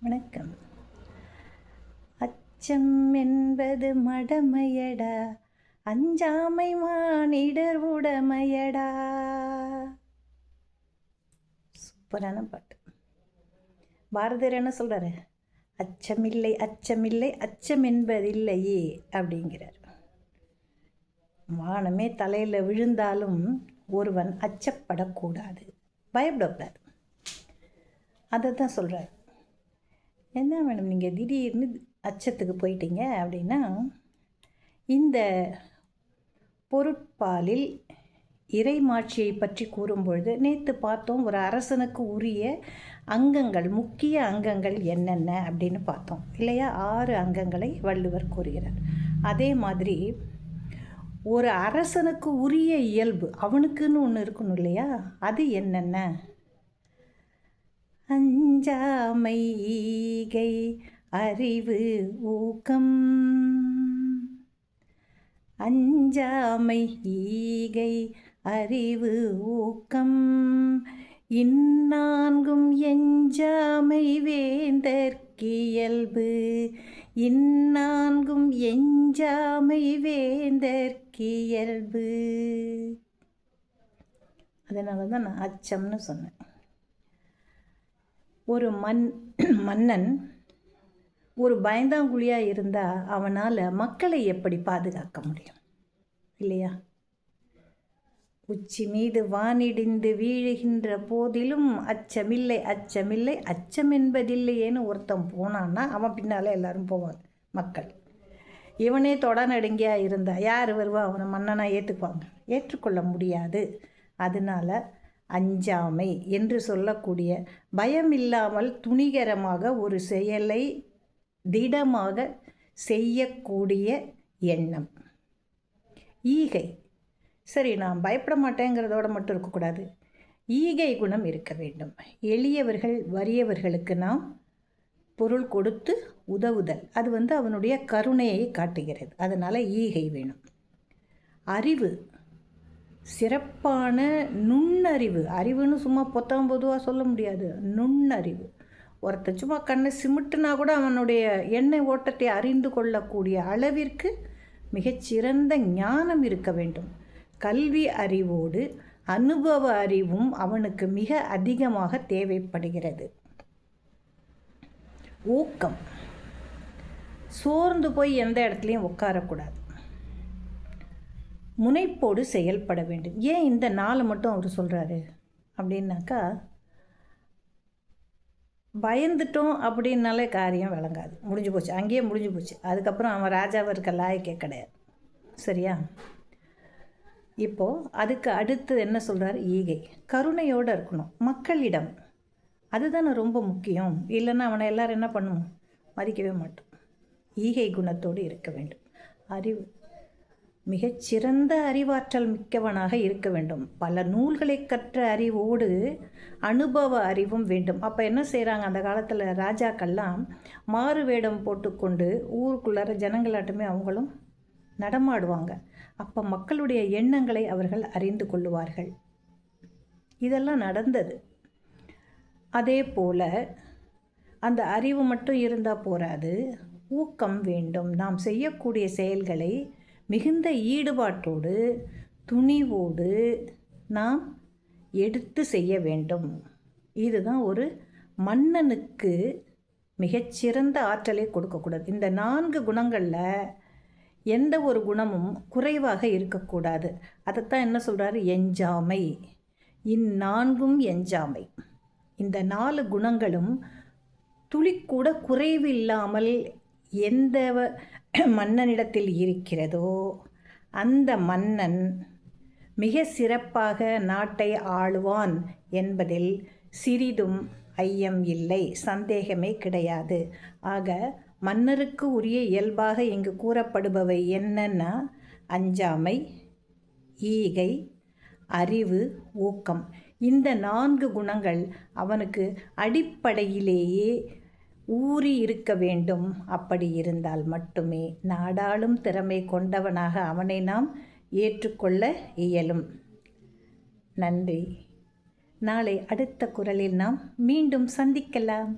வணக்கம். அச்சம் என்பது மடமையடா, அஞ்சாமை மானிடர் உடமையடா. சூப்பரான பாட்டு. பாரதியார் என்ன சொல்கிறாரு? அச்சமில்லை அச்சமில்லை அச்சம் என்பதில்லையே அப்படிங்கிறார். வானமே தலையில் விழுந்தாலும் ஒருவன் அச்சப்படக்கூடாது, பயப்படக்கூடாது. அதை தான் சொல்கிறார். என்ன மேடம் நீங்கள் திடீர்னு அச்சத்துக்கு போயிட்டீங்க அப்படின்னா, இந்த பொருட்பாலில் இறைமாட்சியை பற்றி கூறும்பொழுது நேற்று பார்த்தோம், ஒரு அரசனுக்கு உரிய அங்கங்கள், முக்கிய அங்கங்கள் என்னென்ன அப்படின்னு பார்த்தோம் இல்லையா? 6 அங்கங்களை வள்ளுவர் கூறுகிறார். அதே மாதிரி ஒரு அரசனுக்கு உரிய இயல்பு அவனுக்குன்னு ஒன்று இருக்கணும் இல்லையா? அது என்னென்ன? அஞ்சாமை ஈகை அறிவு ஊக்கம். அஞ்சாமை ஈகை அறிவு ஊக்கம் இந்நான்கும் எஞ்சாமை வேந்தற்கியல்பு. இந்நான்கும் எஞ்சாமை வேந்தற்கியல்பு. அதனால தான் நான் அச்சம்னு சொன்னேன். ஒரு மன்னன் ஒரு பயந்தாங்குழியாக இருந்தால் அவனால் மக்களை எப்படி பாதுகாக்க முடியும் இல்லையா? உச்சி மீது வானிடிந்து வீழுகின்ற போதிலும் அச்சமில்லை அச்சமில்லை அச்சம் என்பதில்லையேன்னு ஒருத்தன் போனான்னா அவன் பின்னால் எல்லாரும் போவாங்க மக்கள். இவனே தொடநடுங்கியாக இருந்தால் யார் வருவா? அவனை மன்னனாக ஏற்றுக்குவாங்க? ஏற்றுக்கொள்ள முடியாது. அதனால் அஞ்சாமை என்று சொல்லக்கூடிய பயமில்லாமல் துணிகரமாக ஒரு செயலை திடமாக செய்யக்கூடிய எண்ணம். ஈகை, சரி நான் பயப்பட மாட்டேங்கிறதோடு மட்டும் இருக்கக்கூடாது, ஈகை குணம் இருக்க வேண்டும். எளியவர்கள் வறியவர்களுக்கு நாம் பொருள் கொடுத்து உதவுதல், அது அவனுடைய கருணையை காட்டுகிறது. அதனால் ஈகை வேணும். அறிவு, சிறப்பான நுண்ணறிவு. அறிவுன்னு சும்மா பொதுவாக சொல்ல முடியாது. நுண்ணறிவு. ஒருத்தர் சும்மா கண்ணை சிமிட்டுனா கூட அவனுடைய எண்ணெய் ஓட்டத்தை அறிந்து கொள்ளக்கூடிய அளவிற்கு மிகச்சிறந்த ஞானம் இருக்க வேண்டும். கல்வி அறிவோடு அனுபவ அறிவும் அவனுக்கு மிக அதிகமாக தேவைப்படுகிறது. ஊக்கம், சோர்ந்து போய் எந்த இடத்துலையும் உட்காரக்கூடாது. முனைப்போடு செயல்பட வேண்டும். ஏன் இந்த 4 மட்டும் அவர் சொல்கிறாரு அப்படின்னாக்கா, பயந்துட்டோம் அப்படின்னாலே காரியம் விளங்காது, முடிஞ்சு போச்சு, அங்கேயே முடிஞ்சு போச்சு. அதுக்கப்புறம் அவன் ராஜாவாக இருக்க லாயக்கே கிடையாது. சரியா? இப்போது அதுக்கு அடுத்து என்ன சொல்கிறார்? ஈகை, கருணையோடு இருக்கணும் மக்களிடம். அதுதானே ரொம்ப முக்கியம். இல்லைன்னா அவனை எல்லோரும் என்ன பண்ணுவோம்? மதிக்கவே மாட்டோம். ஈகை குணத்தோடு இருக்க வேண்டும். அறிவு, மிகச்சிறந்த அறிவாற்றல் மிக்கவனாக இருக்க வேண்டும். பல நூல்களை கற்ற அறிவோடு அனுபவ அறிவும் வேண்டும். அப்போ என்ன செய்கிறாங்க அந்த காலத்தில் ராஜாக்கள்லாம்? மாறு வேடம் போட்டுக்கொண்டு ஊருக்குள்ளார ஜனங்களாட்டமே அவங்களும் நடமாடுவாங்க. அப்போ மக்களுடைய எண்ணங்களை அவர்கள் அறிந்து கொள்ளுவார்கள். இதெல்லாம் நடந்தது. அதே போல் அந்த அறிவு மட்டும் இருந்தால் போராது, ஊக்கம் வேண்டும். நாம் செய்யக்கூடிய செயல்களை மிகுந்த ஈடுபாட்டோடு துணிவோடு நாம் எடுத்து செய்ய வேண்டும். இதுதான் ஒரு மன்னனுக்கு மிகச்சிறந்த ஆற்றலை கொடுக்கக்கூடாது. இந்த 4 குணங்களில் எந்த ஒரு குணமும் குறைவாக இருக்கக்கூடாது. அதைத்தான் என்ன சொல்கிறாரு? எஞ்சாமை. இந்நான்கும் எஞ்சாமை. இந்த 4 குணங்களும் துளிக்கூட குறைவில்லாமல் எந்த மன்னனிடத்தில் இருக்கிறதோ அந்த மன்னன் மிக சிறப்பாக நாட்டை ஆளுவான் என்பதில் சிறிதும் ஐயம் இல்லை, சந்தேகமே கிடையாது. ஆக மன்னருக்கு உரிய இயல்பாக இங்கு கூறப்படுபவை என்னன்னா, அஞ்சாமை, ஈகை, அறிவு, ஊக்கம். இந்த 4 குணங்கள் அவனுக்கு அடிப்படையிலேயே ஊறி இருக்க வேண்டும். அப்படி இருந்தால் மட்டுமே நாடாளும் திறமை கொண்டவனாக அவனை நாம் ஏற்றுக்கொள்ள இயலும். நன்றி. நாளை அடுத்த குரலில் நாம் மீண்டும் சந்திக்கலாம்.